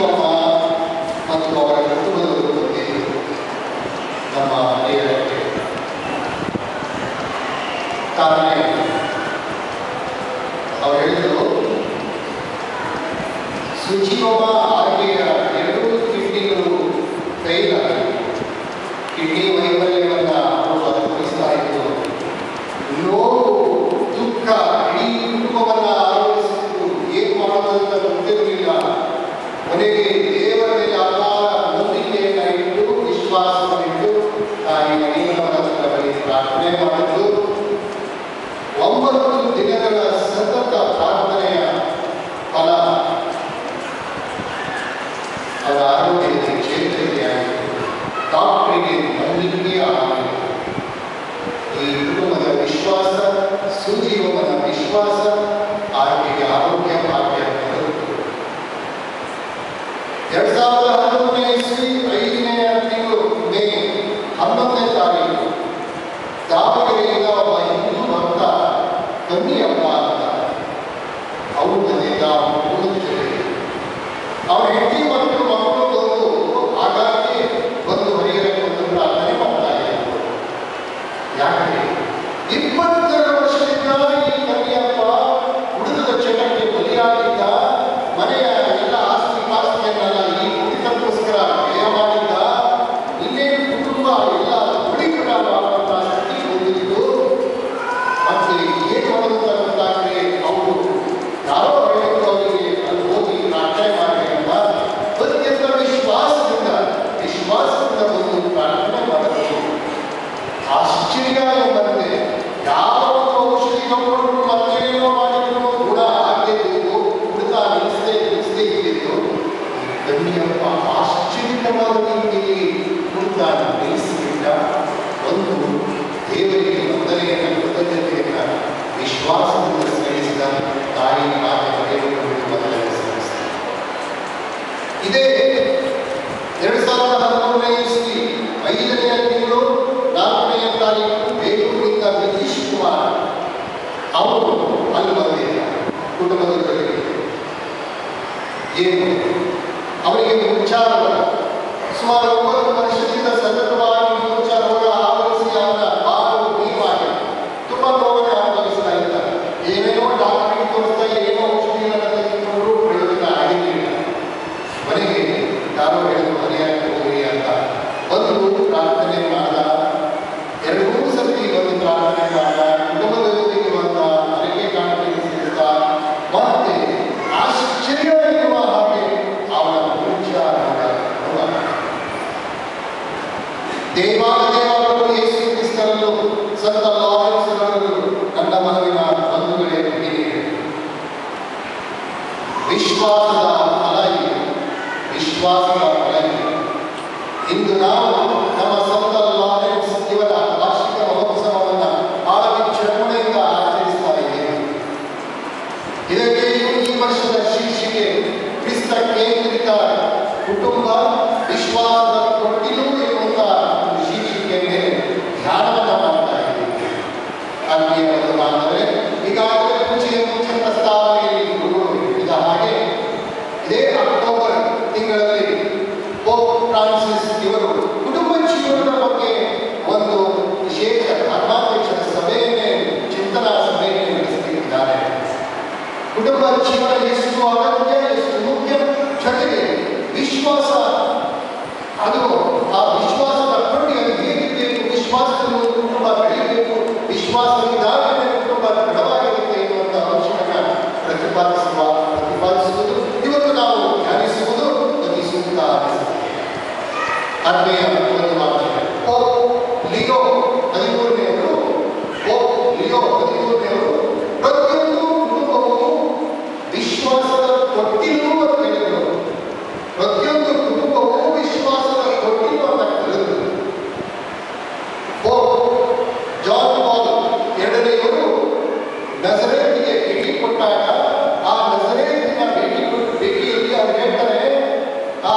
ಸುಜೀವಮ್ಮ ಮತ್ತು ಅವರ ಕುಟುಂಬದವರ ಬಗ್ಗೆ ನಮ್ಮ ನೇರಕ್ಕೆ ಕಾರಣ ಅವರು ಹೇಳಿದರು, ಸುಜೀವಮ್ಮ ಆಕೆಯ 2 ಕಿಡ್ನಿಗಳು ಫೇಲ್ ಆಗಿ ಕಿಡ್ನಿ ವೈಫಲ್ಯವನ್ನು ಅವರು ಅನುಭವಿಸ್ತಾ ಇದ್ದರು. ನೋವು, ದುಃಖ ಇಡೀ ಕುಟುಂಬವನ್ನು ಆರೋಪಿಸಿದ್ದು, ಏನು ಮಾಡೋದಂತ ಗೊತ್ತಿರಲಿಲ್ಲ. ಕೊನೆಗೆ ದೇವರ ಮೇಲೆ ಅಪಾರ ನಂಬಿಕೆಯನ್ನು ಇಟ್ಟು, ವಿಶ್ವಾಸವನ್ನಿಟ್ಟು ತಾಯಿ ನೀಲಮರದ ಬಳಿ ಪ್ರಾರ್ಥನೆ ಮಾಡಿದ್ದು. 9 ದಿನಗಳ ಸತತ ಪ್ರಾರ್ಥನೆಯ ಫಲ ಅವರ ಆರೋಗ್ಯದ ಚೇತರಿಕೆಯಾಯಿತು. ಡಾಕ್ಟರಿಗೆ ನಂಬಿಕೆ ಆಗಿತ್ತು. ಈ ಕುಟುಂಬದ ವಿಶ್ವಾಸ, ಸುಜೀವನ ವಿಶ್ವಾಸ ಆಕೆಗೆ ಆರೋಗ್ಯ ಭಾಗ್ಯ ಬರುತ್ತದೆ. 2013ನೇ ಇಸ್ವಿ 5ನೇ ತಿಂಗಳು ಮೇ 11ನೇ ತಾರೀಕು ದಾವಣಗೆರೆಯಿಂದ ಒಬ್ಬ ಹಿಂದೂ ಭಕ್ತ ಕನ್ನಿಯಪ್ಪ ಅಂತ ಅವ್ರ ಮನೆಯಿಂದ ಅವರ ಹೆಂಡತಿ ಮತ್ತು ಮಕ್ಕಳು ಬಂದು ಹಾಗಾಗಿ ಬಂದು ಹರಿಹರಕ್ಕೆ ಒಂದು ಪ್ರಾರ್ಥನೆ ಮಾಡ್ತಾ ಇದ್ದರು. ಯಾಕೆ 22 ವರ್ಷದಿಂದ ಈ ಕನ್ನಿಯಪ್ಪ ಹುಡುಗದ ಚಟಕ್ಕೆ ಬಲಿಯಾಗಿದ್ದ, ಮನೆಯ ಎಲ್ಲ ಆಸ್ತಿ ಪಾಸ್ತಿಯನ್ನೆಲ್ಲ ಈ ಕುಡಿತಕ್ಕೋಸ್ಕರ ವ್ಯಯ ಮಾಡಿದ್ದ. ಇನ್ನೇನು ಕುಟುಂಬ ಎಲ್ಲ ಹುಡುಗರ ಮಾಡುವಂತಹ ಸ್ಥಿತಿ ಹೊಂದಿದ್ದು. ಮತ್ತೆ ಏನು ಮಾಡೋದು ಗೊತ್ತಾಗದೆ ಅವರು ಯಾರೋ ಹೇಳಿದ್ರು ಅವರಿಗೆ ಅಲ್ಲಿ ಹೋಗಿ ಪ್ರಾರ್ಥನೆ ಮಾಡಬೇಕಂತ ಅತ್ಯಂತ ವಿಶ್ವಾಸದಿಂದ ಬಂದು ಪ್ರಾರ್ಥನೆ ಮಾಡಿದ್ರು. ಆಶ್ಚರ್ಯ ಎಂಬಂತೆ ಯಾವ ಒಂದು ಔಷಧಿ ತಗೊಂಡು ಮತ್ತೇನೇನೋ ಮಾಡಿದ್ರು ಕೂಡ ಆಗದಿದ್ದು, ಕುಡಿತ ನಿಲ್ಲಿಸದೇ ಇದ್ದಿದ್ದು. ಕನ್ನಿಯಪ್ಪ ಆಶ್ಚರ್ಯಕರವಾದ ರೀತಿಯಲ್ಲಿ ಕುಡಿತ ನಿಲ್ಲಿಸಿಬಿಟ್ಟ. ಒಂದು ದೇವರಿಗೆ ವಂದನೆಯನ್ನು, ಕೃತಜ್ಞತೆಯನ್ನು ವಿಶ್ವಾಸದಿಂದ ಸಲ್ಲಿಸಿದ ತಾಯಿ ಮಾತೆ ಮರೆಯುವುದು ಮೊದಲನೇ ಸಲ್ಲಿಸಿದ. ಇದೇ 2013ನೇ ಇಸ್ವಿ 5ನೇ ತಿಂಗಳು 4ನೇ ತಾರೀಕು ಬೇಲೂರಿನಿಂದ ನಿತೀಶ್ ಕುಮಾರ್ ಅವರು ಅಲ್ಲಿ ಬಂದಿದ್ದಾರೆ ಕುಟುಂಬದ ಜೊತೆಗೆ. ಏನು ಅವರಿಗೆ ಉಚ್ಚಾರ ಸುಮಾರು 9 ವರ್ಷದಿಂದ ಸತತವಾಗಿ ಉಚ್ಚಾರ ಆವರಿಸಿ ಅವರ ಬಾಳು ನೀವಾಗಿ ತುಂಬಾ ನೋವನ್ನು ಅನುಭವಿಸ್ತಾ ಇದ್ದಾರೆ. ಏನೇನೋ ಡಾಕ್ಟರಿಗೆ ತೋರಿಸ್ತಾ ಏನೋ ಔಷಧಿಗಳನ್ನು ತೆಗೆದುಕೊಂಡ್ರು ಪ್ರಯೋಜನ ಆಗಿರಲಿಲ್ಲ. ಮನೆಗೆ ಯಾರೋ ಹೇಳಿದ್ರು ಹರಿಹರಕ್ಕೆ ಹೋಗಿ ಅಂತ ಬಂದು ಪ್ರಾರ್ಥನೆ ಮಾಡಿದ. 2 ಸರ್ತಿ ಬಂದು ಪ್ರಾರ್ಥನೆ ಮಾಡಿದ. ಕುಟುಂಬದ ಜೊತೆಗೆ ಬಂದ, ಅರಿಕೆ ಕಾಣಿಕೆ ಸಿಗುತ್ತ. ಮತ್ತೆ ಆಶ್ಚರ್ಯ ಇರುವ ಹಾಗೆ ಅವನ ಉಚ್ಚಾರ ದೇವಾಲಯವರು ಯೇಸು ಕ್ರಿಸ್ತರನ್ನು ಸಂತ ಲಾರೆನ್ಸ್ ರವರು ನನ್ನ ಮನವಿನ ಬಂಧುಗಳೇ ನೀಡಿದೆ. ವಿಶ್ವಾಸದ ಫಲ ಇದೆ, ವಿಶ್ವಾಸದ ಫಲ ಇದೆ. ಇಂದು ನಾವು ನಮ್ಮ ಸಂತ ಲಾರೆನ್ಸ್ ಇವರ ವಾರ್ಷಿಕ ಮಹೋತ್ಸವವನ್ನು ಬಹಳ ವಿಜೃಂಭಣೆಯಿಂದ ಆಚರಿಸ್ತಾ ಇದ್ದೇವೆ. ಇದಕ್ಕೆ ಈ ವರ್ಷದ ಶೀರ್ಷಿಕೆ ಕ್ರಿಸ್ತ ಕೇಂದ್ರಿತ ಕುಟುಂಬ ವಿಶ್ವಾಸದ ಕೊಟ್ಟಿಲು ಎನ್ನುವಂತಹ ಶೀರ್ಷಿಕೆ ಮೇಲೆ ಧ್ಯಾನವನ್ನು ಮಾಡ್ತಾ ಇದ್ದೀವಿ. ಆತ್ಮೀಯ ಬಂಧುಗಳೇ, ಈಗಾಗಲೇ ಮುಂಚೆ ಪ್ರಸ್ತಾವನೆಯಲ್ಲಿ ಹೇಳಿದ ಹಾಗೆ ಇದೇ ಅಕ್ಟೋಬರ್ ತಿಂಗಳಲ್ಲಿ ಪೋಪ್ ಫ್ರಾನ್ಸಿಸ್ ಇವರು ಕುಟುಂಬ ಜೀವನದ ಬಗ್ಗೆ ಒಂದು ವಿಶೇಷ ಧರ್ಮಾಧ್ಯಕ್ಷರ ಸಭೆಯನ್ನೇ ಚಿಂತನಾ ಸಭೆಯನ್ನೇ ನಡೆಸುತ್ತಿದ್ದಾರೆ. ಕುಟುಂಬ ಜೀವನ ಎಷ್ಟು ಅಗತ್ಯ, ಎಷ್ಟು ಮುಖ್ಯ, ಜೊತೆಗೆ ವಿಶ್ವಾಸ, ಅದು ಆ ವಿಶ್ವಾಸದ ಕೊಂಡಿ ಅದು ಹೇಗಿರಬೇಕು, ವಿಶ್ವಾಸದಲ್ಲಿ ಒಂದು ಕುಟುಂಬ ಬೆಳೆಯಬೇಕು, ವಿಶ್ವಾಸವಿದ್ದಾಗಲೇ ಕುಟುಂಬ ದೃಢವಾಗಿರುತ್ತೆ ಎನ್ನುವಂಥ ಅಂಶವನ್ನು ಪ್ರತಿಪಾದಿಸುವುದು ಇವತ್ತು ನಾವು ಧ್ಯಾನಿಸುವುದು ಅತಿ ಸೂಕ್ತ ಅನಿಸುತ್ತೆ. ಆತ್ಮೀಯ ಒಂದು ಮಾತು, ಪೋಪ್ ಲಿಯೋ 13ನೇವರು ಪ್ರತಿಯೊಂದು ಕುಟುಂಬವು ವಿಶ್ವಾಸದ ಕೊಟ್ಟಿಲು ಅಂತ ಹೇಳಿದರು. ಪ್ರತಿಯೊಂದು ಕುಟುಂಬವು ವಿಶ್ವಾಸದ ಕೊಟ್ಟಿಲು ಅಂತ ಹೇಳಿದರು. ಪೋಪ್ ಜಾನ್ ಪಾಲ್ 2ನೇವರು ನಜರೇತಿಗೆ ಭೇಟಿ ಕೊಟ್ಟಾಗ ಆ ನಜರೇತಿನ ಭೇಟಿಯಲ್ಲಿ ಅವರು ಹೇಳ್ತಾರೆ, ಆ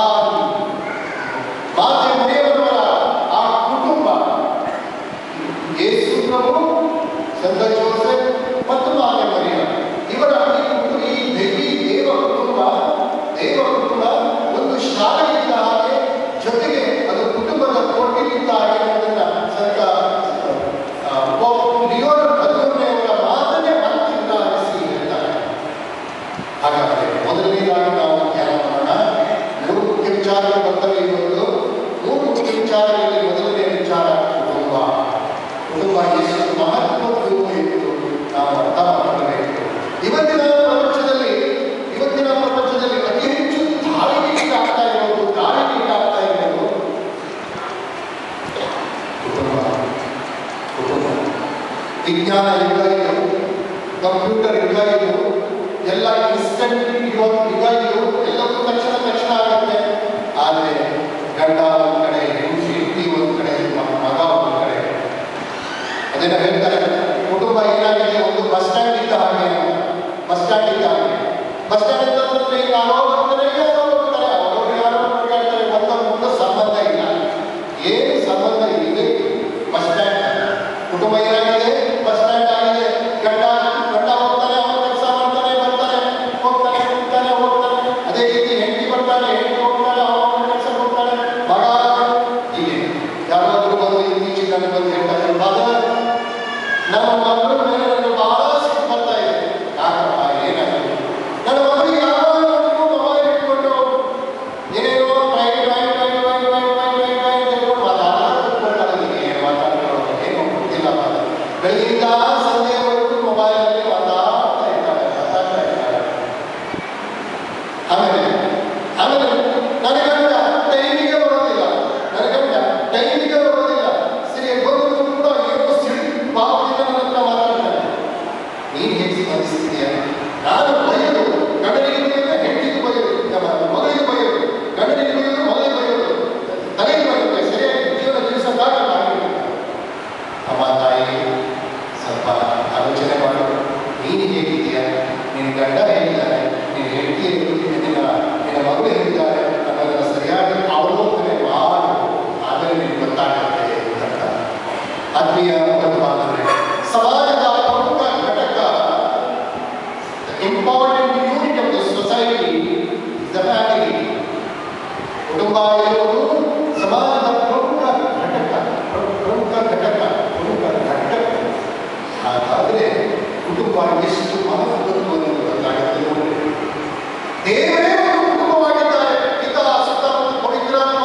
ಮಾತೆ ಮನೆಯವರ ವಿಚಾರಗಳಲ್ಲಿ ಮೊದಲನೇ ವಿಚಾರ ಕುಟುಂಬ. ಕುಟುಂಬ ಎಷ್ಟು ಮಹತ್ವದ್ದು ಎಂದು ನಾವು ಅರ್ಥ ಮಾಡಿಕೊಳ್ಳಬೇಕು. ಇವತ್ತಿನ ಪ್ರಪಂಚದಲ್ಲಿ ಅತಿ ಹೆಚ್ಚು ದಾಳಿಗೀಟ ಆಗ್ತಾ ಇರೋದು ಕುಟುಂಬ. ವಿಜ್ಞಾನ ಯುಗ ಇದು, ಕಂಪ್ಯೂಟರ್ ಯುಗ ಇದು, ಎಲ್ಲ ಇನ್ಸ್ಟಂಟ್ ಯುಗ ಇದು, ಎಲ್ಲವೂ ತಕ್ಷಣ ಆಗುತ್ತೆ. ಆದರೆ ಗಂಡ ಒಂದು ಕಡೆ, ಹೆಂಡತಿ ಒಂದು ಕಡೆ, ಮಗ ಒಂದು ಕಡೆ. ಅದನ್ನ ಹೇಳ್ತಾರೆ, ಕುಟುಂಬ ಏನಾಗಿದೆ, ಒಂದು ಬಸ್ ಸ್ಟ್ಯಾಂಡ್ ಇದ್ದ ಹಾಗೆ. ಬಸ್ ಸ್ಟ್ಯಾಂಡ್ ಇದ್ದ ಯಾರೋ ಬರ್ತಾರೆ, ಯಾರೋ ಮಾತಾಡ್ತಾರೆ, ಒಂದೊಂದು ಸಂಬಂಧ ಇಲ್ಲ. ಏನು ಸಂಬಂಧ ಇದೆ? Bus stand. ಕುಟುಂಬ ಏನಾಗಿದೆ? ಬಸ್ ಸ್ಟ್ಯಾಂಡ್ ಆಗಿದೆ. ಗಂಡ ಹೋಗ್ತಾನೆ, ಅವನ ಕೆಲಸ ಮಾಡ್ತಾನೆ, ಬರ್ತಾನೆ, ಹೋಗ್ತಾನೆ. ಅದೇ ರೀತಿ ಹೆಂಡತಿ ಬರ್ತಾನೆ, ಹೋಗ್ತಾಳೆ, ಅವನ ಕೆಲಸ ಹೋಗ್ತಾಳೆ, ಮಗ ಹೀಗೆ. ಯಾರಾದ್ರೂ ಬಂದು ಇತ್ತೀಚೆಗೆ ನನಗೆ ಬಂದು ಹೇಳ್ತಾರೆ, ನಮ್ಮ ಮಗಳು ಮೇಲೆ ನನಗೆ ಬಹಳ ಸಿಟ್ಟು ಬರ್ತಾ ಇದೆ. ಯಾಕಪ್ಪ, ಏನಾಗಿದೆ? ನನ್ನ ಮಗಳಿಗೆ ಯಾವಾಗ ಮೊಬೈಲ್ ಇಟ್ಕೊಂಡು ಏನೇನೋ ಬೆಳಗಿಂದ ಸಂಜೆವರೆಗೂ ಮೊಬೈಲಲ್ಲಿ ಮಾತಾಡ್ತಾ ಇದ್ದಾರೆ. ಆಮೇಲೆ ನನ್ನ ಗಂಡ ಟೈಮಿಗೆ ಬರೋದಿಲ್ಲ. ಸರಿ ಬಂದು ಕೂಡ ಏನೋ ಸಿಟ್ಟು ಭಾವದಿಂದ ನನ್ನ ಹತ್ರ ಮಾತಾಡ್ತಾರೆ. ನೀನು ಹೇಗೆ ಸ್ಪಂದಿಸ್ತಿದೆಯಾ? ನಾನು ಬೈಯೋದು, ಗಂಡನಿಗೆ ಬೈಯೋದು, ಹೆಂಡತಿಗೆ ಬೈಯೋದು, ಮಗಳಿಗೆ ಬೈಯೋದು, ಗಂಡನಿಗೆ ಬೈಯೋದು, ಮಗಳಿಗೆ ಬೈಯೋದು, ತಲೆಗೆ ಬರುತ್ತೆ. ಸರಿಯಾಗಿ ಜೀವನ ಜೀವಿಸೋಕ್ಕಾಗಲ್ಲ. ಅಮ್ಮ ತಾಯಿ, ಸ್ವಲ್ಪ ಆಲೋಚನೆ ಮಾಡು. ನೀನು ಹೇಗಿದ್ದೀಯಾ? ನಿನ್ನ ಗಂಡ ಹೇಗಿದ್ದಾರೆ? ನಿನ್ನ ಹೆಂಡತಿ ಹೇಗಿದ್ದೀಯ? ನಿನ್ನ ಮಗಳು ಹೇಗಿದ್ದಾರೆ ಅನ್ನೋದನ್ನು ಸರಿಯಾಗಿ ಅವಲೋಕನೆ ಮಾಡು. ಆದರೆ ನಿನಗೆ ಗೊತ್ತಾಗುತ್ತೆ ಅಂತ. ಆತ್ಮೀಯ ಬಂಧುಬಾಂಧವರೇ, ಸಮಾಜದ ಪ್ರಮುಖ ಘಟಕ, important unit of the society is the family. ಕುಟುಂಬ ಎನ್ನುವುದು ಸಮಾಜದ ಪ್ರಮುಖ ಘಟಕ. ಹಾಗಾದರೆ ಕುಟುಂಬ ಎಷ್ಟು ಮಹತ್ವದ್ದು ಅನ್ನೋದು ಗೊತ್ತಾಗುತ್ತೆ ನೋಡಿ. ದೇವರೇ ಒಂದು ಕುಟುಂಬವಾಗಿದ್ದಾರೆ. ಪಿತಾ, ಸುತ್ತ ಮತ್ತು ಪವಿತ್ರಾತ್ಮ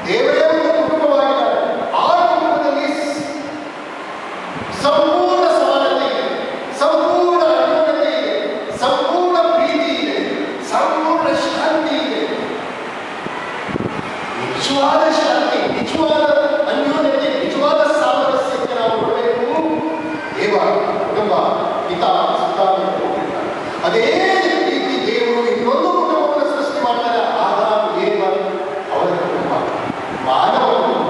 ದೇವರೇ ಒಂದು ಕುಟುಂಬವಾಗಿದ್ದಾರೆ. ಆ ಕುಟುಂಬದಲ್ಲಿ ಸಂಪೂರ್ಣ ಸಮಾನತೆ ಇದೆ, ಸಂಪೂರ್ಣ ಅನ್ಯೋನ್ಯತೆ ಇದೆ, ಸಂಪೂರ್ಣ ಪ್ರೀತಿ ಇದೆ, ಸಂಪೂರ್ಣ ಶಾಂತಿ ಇದೆ. ನಿಜವಾದ ಶಾಂತಿ, ನಿಜವಾದ ಅನ್ಯೋನ್ಯತೆ, ನಿಜವಾದ ಸಾಮರಸ್ಯಕ್ಕೆ ನಾವು ನೋಡಬೇಕು. ಕುಟುಂಬ ಪಿತಾ, ಸುತ್ತ ಮತ್ತು ಪವಿತ್ರ. ಅದೇ ರೀತಿ ದೇವರು ಇನ್ನೊಂದು ಕುಟುಂಬವನ್ನು ಸೃಷ್ಟಿ ಮಾಡ್ತಾರೆ. ಆದಾಮ, ಏವ ಅವರ ಕುಟುಂಬ, ಮಾನವ ಕುಟುಂಬ.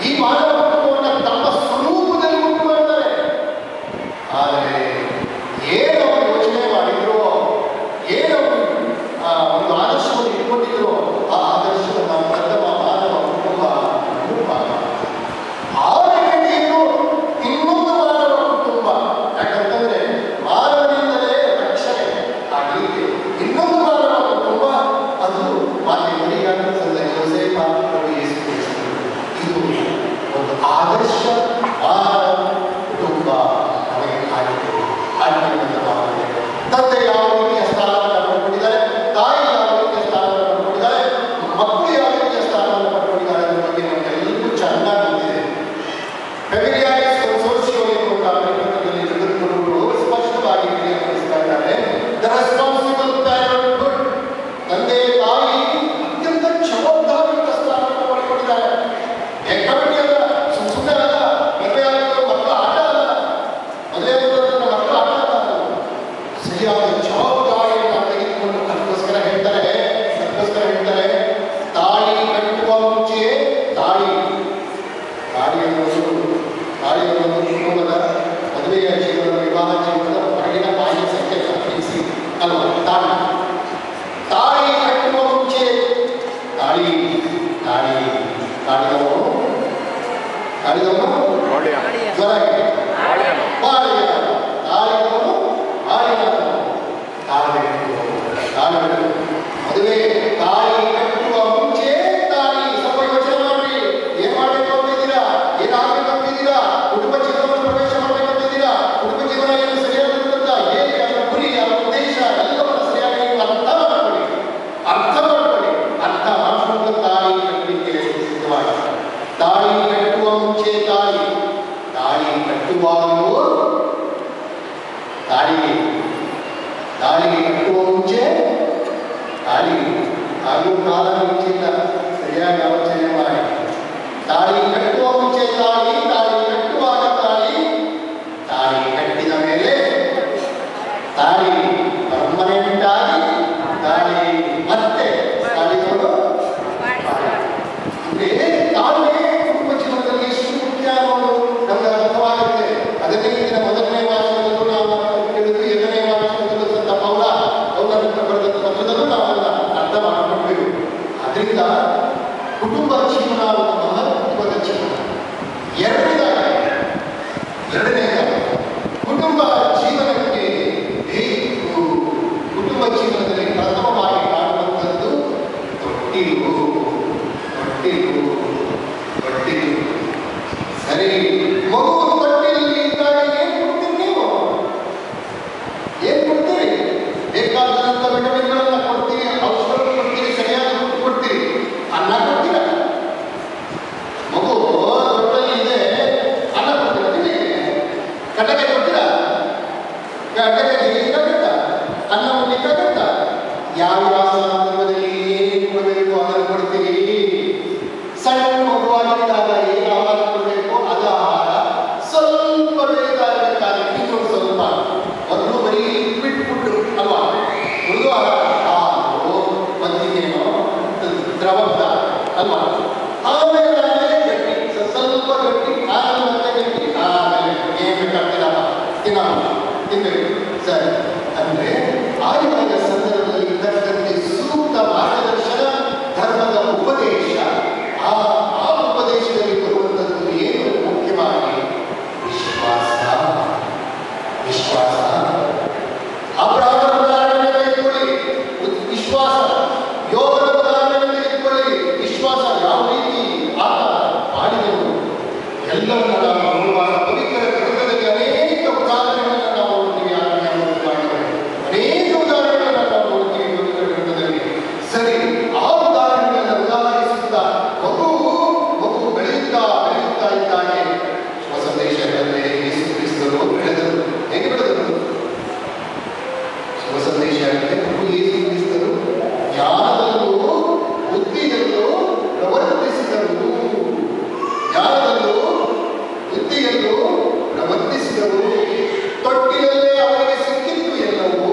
ಈ ಮಾನವ ಕುಟುಂಬವನ್ನು ತಮ್ಮ ಸ್ವರೂಪದಲ್ಲಿ ಉಂಟು ಮಾಡ್ತಾರೆ. ಆದರೆ ಏನು ಅವರು ಯೋಚನೆ ಮಾಡಿದ್ರು, ಏನು ಒಂದು ಆದರ್ಶವನ್ನು ಇಟ್ಕೊಂಡಿದ್ರು, ಆ ಆದರ್ಶವನ್ನು ಪ್ರಥಮ ಮಾನವ ಕುಟುಂಬ ಇನ್ನೊಂದು ಮಾನವ ಕುಟುಂಬ. ಯಾಕಂತಂದ್ರೆ ಮಾನವನಿಂದಲೇ ರಕ್ಷಣೆ ಆಗಲಿಕ್ಕೆ ಇನ್ನೊಂದು ಮಾನವ ಕುಟುಂಬ, ಅದು ಮಾತೆ ಮರಿಯಾದ ಯೋಸೇಫ ಮತ್ತು ಯೇಸು ಕ್ರಿಸ್ತರು. ಇದು ಒಂದು ಆದರ್ಶ ಮಾನವ ಕುಟುಂಬ ನಮಗೆ ಆಗಿದೆ. ತಂದೆ ಯಾವ ರೀತಿಯ ಸ್ಥಾನವನ್ನು ಪಡ್ಕೊಂಡಿದ್ದಾರೆ, ತಾಯಿ ಯಾವ ರೀತಿಯ ಸ್ಥಾನವನ್ನು ಪಡ್ಕೊಂಡಿದ್ದಾರೆ, ಮಕ್ಕಳು ಯಾವ ರೀತಿಯ ಸ್ಥಾನವನ್ನು ಪಡ್ಕೊಂಡಿದ್ದಾರೆ ಅನ್ನೋ ಬಗ್ಗೆ ನಮಗೆಲ್ಲರೂ ಚೆನ್ನಾಗಿ ಗೊತ್ತಿದೆ. ಪರಿಕಲ್ಪನೆಯಲ್ಲಿ ಜಗದ್ಗುರುಗಳು ಸ್ಪಷ್ಟವಾಗಿ ತಿಳಿಯಪಡಿಸ್ತಾ ಇದ್ದಾರೆ. ದ ರೆಸ್ಪಾನ್ಸಿಬಲ್ ಪ್ಯಾರೆಂಟ್ಹುಡ್, ತಂದೆ ತಾಯಿ ಅತ್ಯಂತ ಜವಾಬ್ದಾರಿಯುತ ಸ್ಥಾನವನ್ನು ಪಡ್ಕೊಂಡಿದ್ದಾರೆ. ಕಮಿಟಿ ಅಲ್ಲ, ಸುಮ್ಮನೆ ಅಲ್ಲ. ಮದುವೆ ಆಗೋದು ಮಕ್ಕಳ ಆಟ ಅಲ್ಲ. ಮದುವೆ ಆಗೋದ್ರಿಂದ ಮಕ್ಕಳ ಆಟ ಅಲ್ಲ. ಸರಿಯಾದ ಜವಾಬ್ದಾರಿಯನ್ನು ತೆಗೆದುಕೊಂಡು ಅದಕ್ಕೋಸ್ಕರ ಹೇಳ್ತಾರೆ, ತಾಳಿ ಕಟ್ಟುವ ಮುಂಚೆ ತಾಳಿಯನ್ನು ಕುಟುಂಬದ ಮದುವೆಯ ಜೀವನ, ವಿವಾಹ ಜೀವನದ ಹೊರಗಿನ ಬಾಹ್ಯ ಸಂಕೇತ ಅಲ್ವಾ? ತಾಳಿ ಕಟ್ಟುವ ಮುಂಚೆ ಮದುವೆ ತಾಳಿ ಕಟ್ಟುವ ಮುಂಚೆ ತಾಳಿ. ಸ್ವಲ್ಪ ಯೋಚನೆ ಮಾಡಿ, ಏನ್ ಮಾಡ್ಬೇಕು ಅಂತಿದ್ದೀರಾ? ಏನಾಗಬೇಕು ಅಂತಿದ್ದೀರಾ? ಕುಟುಂಬ ಜೀವನವನ್ನು ಪ್ರವೇಶ ಮಾಡಬೇಕಂತಿದ್ದೀರಾ? ಕುಟುಂಬ ಜೀವನ ಏನು ಸರಿಯಾದಂತ ಹೇಗೆ, ಅದರ ಗುರಿ, ಅದರ ಉದ್ದೇಶ ಎಲ್ಲವನ್ನು ಸರಿಯಾಗಿ ನೀವು ಅರ್ಥ ಮಾಡ್ಕೊಳ್ಳಿ. ಅರ್ಥ ಮಾಡ್ಕೊಂಡು ತಾಳಿ ಕಟ್ಟಲಿಕ್ಕೆ ಸಿದ್ಧವಾಗಿ ತಾಳಿ ಕಟ್ಟುವ ಮುಂಚೆ ತಾಳಿ ಕಟ್ಟುವಾಗಲೂ ತಾಳಿ ಕಟ್ಟುವ ಮುಂಚೆ ತಾಳಿ ಹಾಗೂ ಕಾಲ ಮುಂಚಿಲ್ಲ ಸರಿಯಾಗಿ ಆಲೋಚನೆ ಮಾಡಿ. ತಾಳಿ ಕಟ್ಟುವ ಮುಂಚೆ ತಾಳಿ ಕಟ್ಟುವಾಗ ತಾಳಿ ಕಟ್ಟಿದ ಮೇಲೆ ತಾಳಿ ಪರ್ಮನೆಂಟ್ ಆಗಿ ತಾಳಿ ಮತ್ತೆ ತಾಳಿಗಳು ಅಂದ್ರೆ ತಾಳ್ಮೆ ಕುಟುಂಬ ಜೀವನದಲ್ಲಿ ಎಷ್ಟು ಮುಖ್ಯ ಅನ್ನೋದು ನಮ್ಗೆ ಅರ್ಥವಾಗುತ್ತೆ. ಅದನ್ನೇ ಇಂದಿನ ಮೊದಲನೇ ವಾಚನದಲ್ಲೂ ನಾವು ತಿಳಿದು 2ನೇ ವಾಚನದಲ್ಲೂ ಸಂತ ಪೌಲನ ಬರೆದ ಪತ್ರದಲ್ಲೂ ನಾವೆಲ್ಲ ಅರ್ಥ ಮಾಡಿಕೊಳ್ಬೇಕು. ಆದ್ರಿಂದ ಕುಟುಂಬ ಜೀವನ ಒಂದು ಮಹತ್ವದ ಜೀವನ. ಎರಡನೇದಾಗಿ ಕುಟುಂಬ ಜೀವನಕ್ಕೆ ಬೇಕು. ಕುಟುಂಬ ಜೀವನದಲ್ಲಿ ಪ್ರಥಮವಾಗಿ ಕಾಣುವಂಥದ್ದು ತೊಟ್ಟಿಲು. ಸರಿ, ಮಗು ತೊಟ್ಟಿಲಲ್ಲಿ ಇದ್ದಾಗ ಏನ್ ಕೊಡ್ತೀರಿ ನೀವು? ಏನ್ ಕೊಡ್ತೀರಿ? ಬೇಕಾದಂತ ವಿಟಮಿನ್ಗಳನ್ನ ಕೊಡ್ತೀರಿ, ಔಷಧ ಕೊಡ್ತೀರಿ, ಸರಿಯಾದ ದುಡ್ಡು ಕೊಡ್ತೀರಿ, ಅನ್ನ ಕೊಡ್ತೀರ? ಮಗು ತೊಟ್ಟಲ್ಲಿ ಇದೆ, ಅನ್ನ ಕೊಡ್ತೀರ? ಕಡಲೆ ಕೊಡ್ತೀರಾ? ಕಡಲೆ ಹೇಗಾಗುತ್ತಾ? ಅನ್ನ ಮುಟ್ಲಿಕ್ಕಾಗುತ್ತಾ? ಯಾವ ಸಂದರ್ಭದಲ್ಲಿ ಏನು ಕೊಡಬೇಕು ಅದನ್ನು ಕೊಡ್ತೀರಿ. ಸಣ್ಣ ಮಗುವಾಗಿದ್ದಾಗ ಏನು ಆಹಾರ ಕೊಡಬೇಕು ಅದು ಆಹಾರ. ಸ್ವಲ್ಪ ಬೇಕಾಗಬೇಕಾದ್ರೆ ಇನ್ನೊಂದು ಸ್ವಲ್ಪ ಒಂದು ಬರೀ ಬಿಟ್ಬಿಟ್ಟು ಅಲ್ವಾ ಒಂದು ಹಾಲು ಮತ್ತಿನ್ನೇನೋ ದ್ರವದ ಅಲ್ವಾ. ಆಮೇಲೆ ಗಟ್ಟಿ, ಸ್ವಲ್ಪ ಗಟ್ಟಿ, ಆಮೇಲೆ ಮತ್ತೆ ಗಟ್ಟಿ, ಆಮೇಲೆ ಏನು ಬೇಕಾಗ್ತಿರಲ್ಲ ತಿನ್ನಬೇಕು. ಸರಿ, ಅಂದ್ರೆ ಆಯಾಯ ಸಂದರ್ಭದಲ್ಲಿ ಇದ್ದಕ್ಕಂತೆ ಸೂಕ್ತ ಮಾರ್ಗದರ್ಶನ, ಧರ್ಮದ ಉಪದೇಶ, ಆ ಉಪದೇಶದಲ್ಲಿ ಬರುವಂಥದ್ದು ಏನು? ಮುಖ್ಯವಾಗಿ ವಿಶ್ವಾಸ. ಅಬ್ರಹಾಮನ ಉದಾಹರಣೆ ತೆಗೆದುಕೊಳ್ಳಿ, ವಿಶ್ವಾಸ. ಯೋಗದ ಉದಾಹರಣೆ ತೆಗೆದುಕೊಳ್ಳಿ, ವಿಶ್ವಾಸ. ಯಾವ ರೀತಿ ಆತ ಮಾಡಿದನು ಎಲ್ಲವನ್ನ ನಾವು ನೋಡುವಾಗ ಪವಿತ್ರ ಗ್ರಂಥದಲ್ಲಿ ಅನೇಕ ಉದಾಹರಣೆಗಳನ್ನು ನಾವು ನೋಡ್ತೀವಿ. ಅನೇಕ ಉದಾಹರಣೆಗಳನ್ನು ನಾವು ನೋಡ್ತೀವಿ ಪವಿತ್ರ ಗ್ರಂಥದಲ್ಲಿ. ಸರಿ, ಆ ಉದಾಹರಣೆಗಳನ್ನು ಉದಾಹರಿಸುತ್ತಾ ಮಗು ಬೆಳೆಯುತ್ತಾ ಇದ್ದಾಗೆ ಹೊಸ ದೇಶಗಳಲ್ಲಿ ಯೇಸು ಕ್ರಿಸ್ತರು ಬೆಳೆದರು. ಹೇಗೆ ಬೆಳೆದರು? ಹೊಸ ದೇಶ ಮಗು ಯೇಸು ಕ್ರಿಸ್ತರು ಜ್ಞಾನದಲ್ಲೂ ಬುದ್ಧಿಯಲ್ಲೂ ಪ್ರವರ್ತಿಸಿದರು. ತೊಟ್ಟಿಲಲ್ಲೇ ಅವರಿಗೆ ಸಿಕ್ಕಿತ್ತು ಎಲ್ಲವೂ.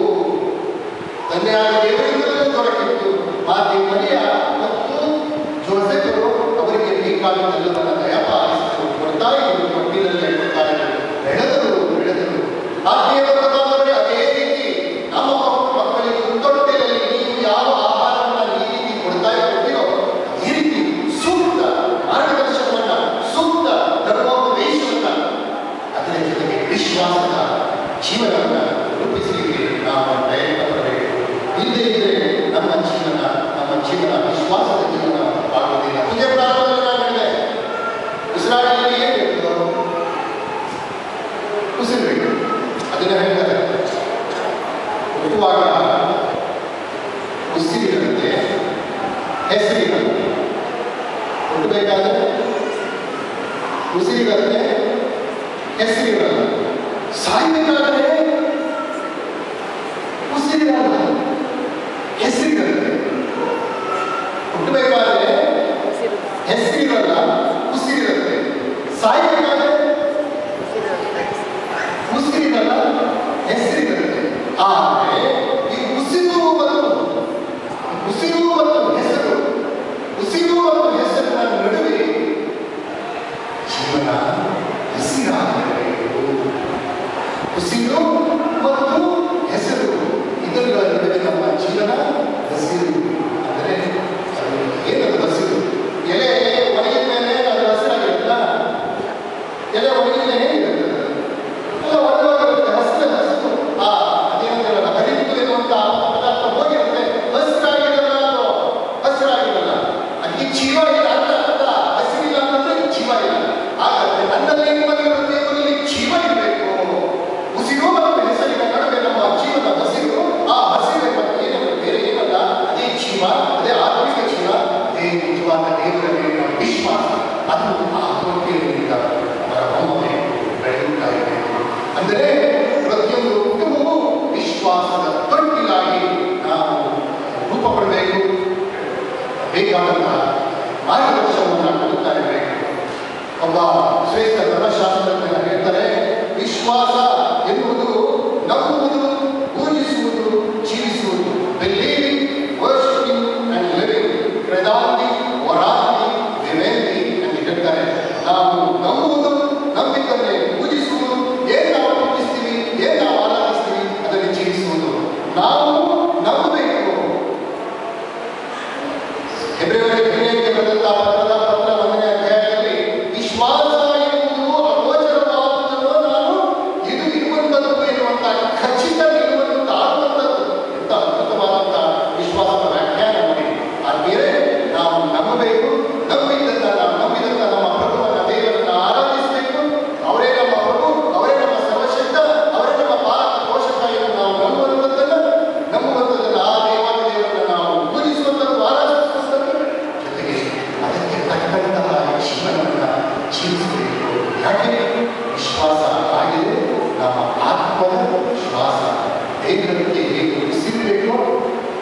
ತಂದೆಯಾದ ದೇವರಿಂದಲೂ ದೊರಕಿತ್ತು. ಮಾತೆ ಮರಿಯ ಮತ್ತು ಜೋಸೆಫರು ಅವರಿಗೆ ಬೇಕಾದೆಲ್ಲವನ್ನ ದಯಪಾಲಿಸಿದರು, ಕೊಡ್ತಾ ಇದ್ದರು. ತೊಟ್ಟಿಲಲ್ಲೇ ಕೊಡ್ತಾ ಇದ್ದರು. ಬೆಳೆದರು. ಆತ್ಮೀಯ ಪ್ರಧಾನವರೇ, ಅದೇ ರೀತಿ ನಮ್ಮ ಮಕ್ಕಳಿಗೆ ತೊಟ್ಟಿಲಲ್ಲಿ ನೀವು ಯಾವ ಆಹಾರವನ್ನು ಈ ರೀತಿ ಕೊಡ್ತಾ ಇರ್ತೀರೋ ಈ ರೀತಿ ಸೂಕ್ತ ಮಾರ್ಗದರ್ಶನವನ್ನ, ಸೂಕ್ತ ಧರ್ಮೋಪದೇಶವನ್ನ, ಅದರ ಜೊತೆಗೆ ವಿಶ್ವಾಸದ ಜೀವನವನ್ನು ರೂಪಿಸಲಿಕ್ಕೆ ನಾವು ಪ್ರಯತ್ನ ಪಡಬೇಕು. ಇಲ್ಲದೇ ಇದ್ರೆ ನಮ್ಮ ಜೀವನ ವಿಶ್ವಾಸದ ಜೀವನ ಆಗುವುದಿಲ್ಲ. ಪೂಜೆ ಪ್ರಾರಂಭದಲ್ಲಿ ನಾನು ಹೇಳಿದೆ, ಉಸಿರಾಟದಲ್ಲಿ ಏನು ಬೇಕು? ಉಸಿರಬೇಕು. ಅದನ್ನ ಹೇಳ್ತಾರೆ, ಹುಟ್ಟುವಾಗ ಉಸಿರಿರುತ್ತೆ, ಹೆಸರಿರುತ್ತೆ. ಹುಟ್ಟಬೇಕಾದ್ರೆ ಉಸಿರಿರುತ್ತೆ, ಹೆಸರಿರಲ್ಲ. ಸಾಯ್ಬೇಕಾದ್ರೆ ಉಸಿರಿರಲ್ಲ, ಹೆಸರಿರುತ್ತೆ. ಹುಟ್ಟಬೇಕಾದ್ರೆ ಹೆಸರಿರಲ್ಲ, ಉಸಿರಿರುತ್ತೆ. ಸಾಯ್ಬೇಕಾದ್ರೆ ಉಸಿರಿರಲ್ಲ, ಹೆಸರಿರುತ್ತೆ. ಆದರೆ ಈ ಉಸಿರು ಮತ್ತು ಹೆಸರಿನ ನಡುವೆ ಜೀವನ ಹಸಿರಾಗಬೇಕು. ಉಸಿರು ಮತ್ತು ಹೆಸರು ಇದರಲ್ಲಿ ಒಬ್ಬ ಶ್ರೇಷ್ಠ ಧರ್ಮಶಾಸ್ತ್ರಜ್ಞ ಹೇಳ್ತಾರೆ, ವಿಶ್ವಾಸ ಎನ್ನುವುದು ನಂಬುವುದು, ಪೂಜಿಸುವುದು, ಜೀವಿಸುವುದು. Believing, worshiping and living. ಕ್ರೆದಾಂತಿ, ವರಾಂತಿ, ವಿವೇಂತಿ ಎಂದು ಹೇಳ್ತಾರೆ. ನಾವು ನಂಬುವುದು, ನಂಬಿದ್ದನ್ನೇ ಪೂಜಿಸುವುದು, ಏನ್ ನಾವು ಪೂಜಿಸ್ತೀವಿ, ಏನ್ ನಾವು ಆರಾಧಿಸ್ತೀವಿ ಅದನ್ನು ಜೀವಿಸುವುದು. ನಾವು ನಂಬಬೇಕು. ಹೆಬ್ರಿಯರಿಗೆ ಬರೆದಂತಹ ಪತ್ರ 1ನೇ ಅಧ್ಯಾಯದಲ್ಲಿ ವಿಶ್ವಾಸ ಎನ್ನುವುದು ಅಗೋಚರವಾದುದನ್ನು ನಾನು ಇದು ಇರುವಂಥದ್ದು ಎನ್ನುವಂತ ಖಚಿತ ನಿಲುವನ್ನು ತಾಳುವಂಥದ್ದು. ಎಂತ ಅದ್ಭುತವಾದಂತಹ ವಿಶ್ವಾಸದ ವ್ಯಾಖ್ಯಾನ ಮಾಡಿ. ಹಾಗೆಯೇ ನಾವು ನಂಬಬೇಕು, ನಂಬಿದಂತ ನಮ್ಮ ಪ್ರಭುವನ್ನ ದೇವರನ್ನ ಆರಾಧಿಸಬೇಕು. ಅವರೇ ನಮ್ಮ ಪ್ರಭು, ಅವರೇ ನಮ್ಮ ಸರ್ವಶಕ್ತ, ಅವರೇ ನಮ್ಮ ಪಾಲಕ ಪೋಷಕ ಎಂದು ನಾವು ನಂಬುವಂಥದ್ದನ್ನು ಆ ದೇವರನ್ನ ನಾವು ಪೂಜಿಸುವಂಥದ್ದು, ಆರಾಧಿಸುವಂಥದ್ದು. ಜೊತೆಗೆ ಅದಕ್ಕೆ ತಕ್ಕಂತಹ ಜೀವನವನ್ನು ಜೀವಿಸಬೇಕು. ಯಾಕೆ ವಿಶ್ವಾಸ ಆಗಿದೆ? ನಮ್ಮ ಆತ್ಮದ ಶ್ವಾಸ. ದೇಹಕ್ಕೆ ಹೇಗೆ ಉಸಿರಬೇಕು,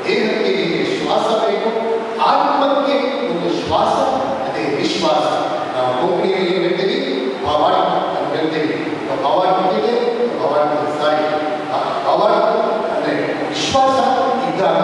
ದೇಹಕ್ಕೆ ಹೇಗೆ ಶ್ವಾಸ ಬೇಕು, ಆತ್ಮಕ್ಕೆ ಒಂದು ಶ್ವಾಸ, ಅದೇ ವಿಶ್ವಾಸ. ನಾವು ಕೊಂಕಣಿಯಲ್ಲಿ ಏನು ಹೇಳ್ತೀವಿ? ಭವಾನ್ ಅಂತ ಹೇಳ್ತೀವಿ. ಭವಾನ್ ಮುಗಿದೆ, ಭವಾನ್ ಸಾರಿ. ಭವಾನ್ ಅಂದರೆ ವಿಶ್ವಾಸ ಇದ್ದಾಗ